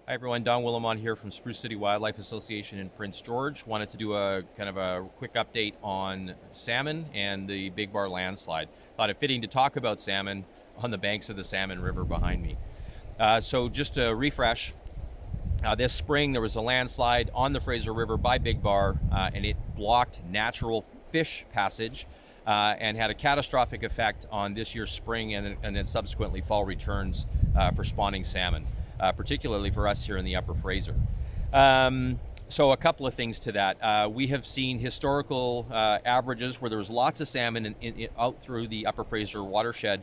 Hi everyone, Don Willimon here from Spruce City Wildlife Association in Prince George. Wanted to do a kind of a quick update on salmon and the Big Bar landslide. Thought it fitting to talk about salmon on the banks of the Salmon River behind me. So just to refresh, this spring there was a landslide on the Fraser River by Big Bar, and it blocked natural fish passage and had a catastrophic effect on this year's spring and then subsequently fall returns for spawning salmon, particularly for us here in the Upper Fraser. So a couple of things to that. We have seen historical averages where there was lots of salmon out through the Upper Fraser watershed.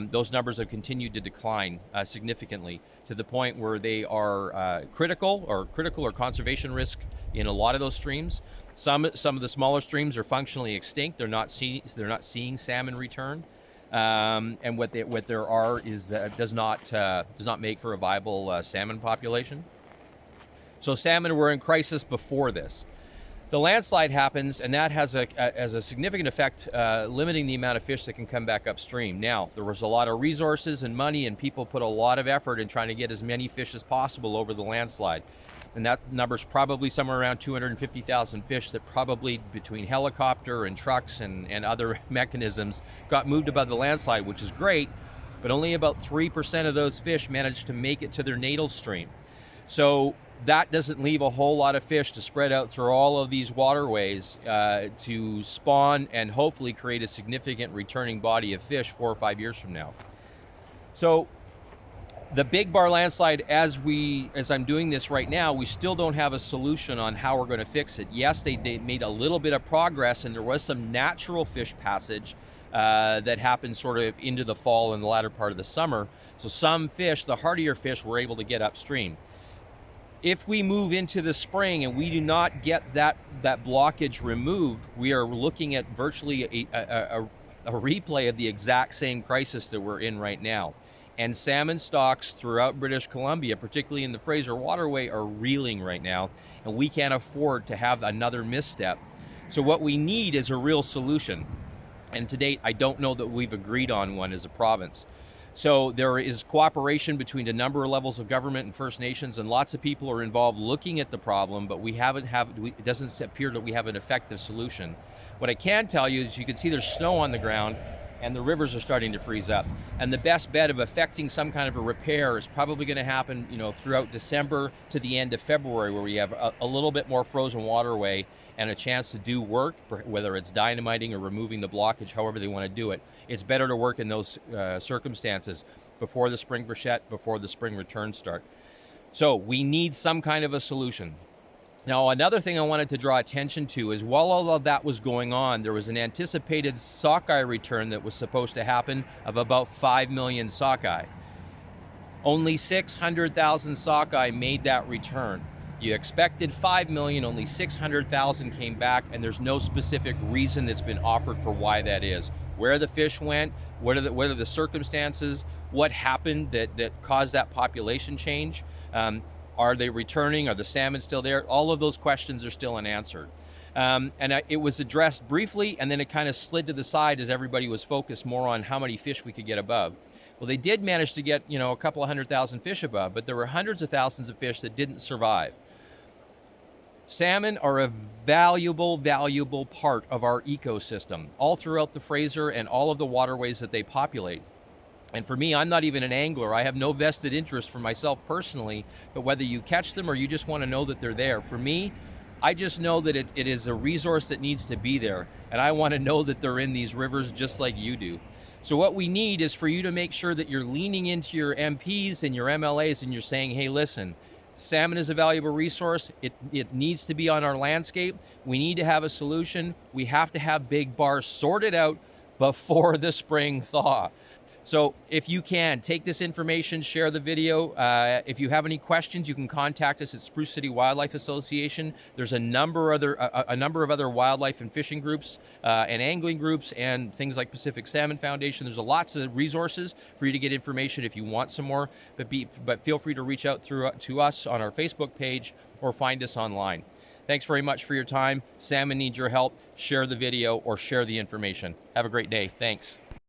Those numbers have continued to decline significantly to the point where they are critical or conservation risk in a lot of those streams. Some of the smaller streams are functionally extinct. They're not seeing salmon return, and what there are is does not make for a viable salmon population. So salmon were in crisis before this. The landslide happens, and that has a significant effect, limiting the amount of fish that can come back upstream. Now, there was a lot of resources and money, and people put a lot of effort in trying to get as many fish as possible over the landslide. And that number's probably somewhere around 250,000 fish that probably between helicopter and trucks and other mechanisms got moved above the landslide, which is great, but only about 3% of those fish managed to make it to their natal stream. So that doesn't leave a whole lot of fish to spread out through all of these waterways to spawn and hopefully create a significant returning body of fish 4 or 5 years from now. So the Big Bar landslide, as I'm doing this right now, we still don't have a solution on how we're going to fix it. Yes, they made a little bit of progress, and there was some natural fish passage that happened sort of into the fall and the latter part of the summer. So some fish, the hardier fish, were able to get upstream. If we move into the spring and we do not get that blockage removed, we are looking at virtually a replay of the exact same crisis that we're in right now. And salmon stocks throughout British Columbia, particularly in the Fraser waterway, are reeling right now, and we can't afford to have another misstep. So what we need is a real solution. And to date, I don't know that we've agreed on one as a province. So there is cooperation between a number of levels of government and First Nations, and lots of people are involved looking at the problem, but it doesn't appear that we have an effective solution. What I can tell you is you can see there's snow on the ground, and the rivers are starting to freeze up. And the best bet of effecting some kind of a repair is probably going to happen, throughout December to the end of February, where we have a little bit more frozen waterway and a chance to do work, whether it's dynamiting or removing the blockage, however they want to do it. It's better to work in those circumstances before the spring freshet, before the spring returns start. So we need some kind of a solution. Now, another thing I wanted to draw attention to is while all of that was going on, there was an anticipated sockeye return that was supposed to happen of about 5 million sockeye. Only 600,000 sockeye made that return. You expected 5 million, only 600,000 came back, and there's no specific reason that's been offered for why that is. Where the fish went, what are the circumstances, what happened that caused that population change? Are they returning? Are the salmon still there? All of those questions are still unanswered. It was addressed briefly, and then it kind of slid to the side as everybody was focused more on how many fish we could get above. Well, they did manage to get, a couple of 100,000 fish above, but there were hundreds of thousands of fish that didn't survive. Salmon are a valuable part of our ecosystem, all throughout the Fraser and all of the waterways that they populate. And for me, I'm not even an angler. I have no vested interest for myself personally, but whether you catch them or you just want to know that they're there. For me, I just know that it is a resource that needs to be there, and I want to know that they're in these rivers just like you do. So what we need is for you to make sure that you're leaning into your MPs and your MLAs and you're saying, hey, listen, salmon is a valuable resource. It needs to be on our landscape. We need to have a solution. We have to have Big Bar sorted out before the spring thaw. So if you can, take this information, share the video. If you have any questions, you can contact us at Spruce City Wildlife Association. There's a number of other wildlife and fishing groups and angling groups and things like Pacific Salmon Foundation. There's lots of resources for you to get information if you want some more, but feel free to reach out to us on our Facebook page or find us online. Thanks very much for your time. Salmon needs your help. Share the video or share the information. Have a great day. Thanks.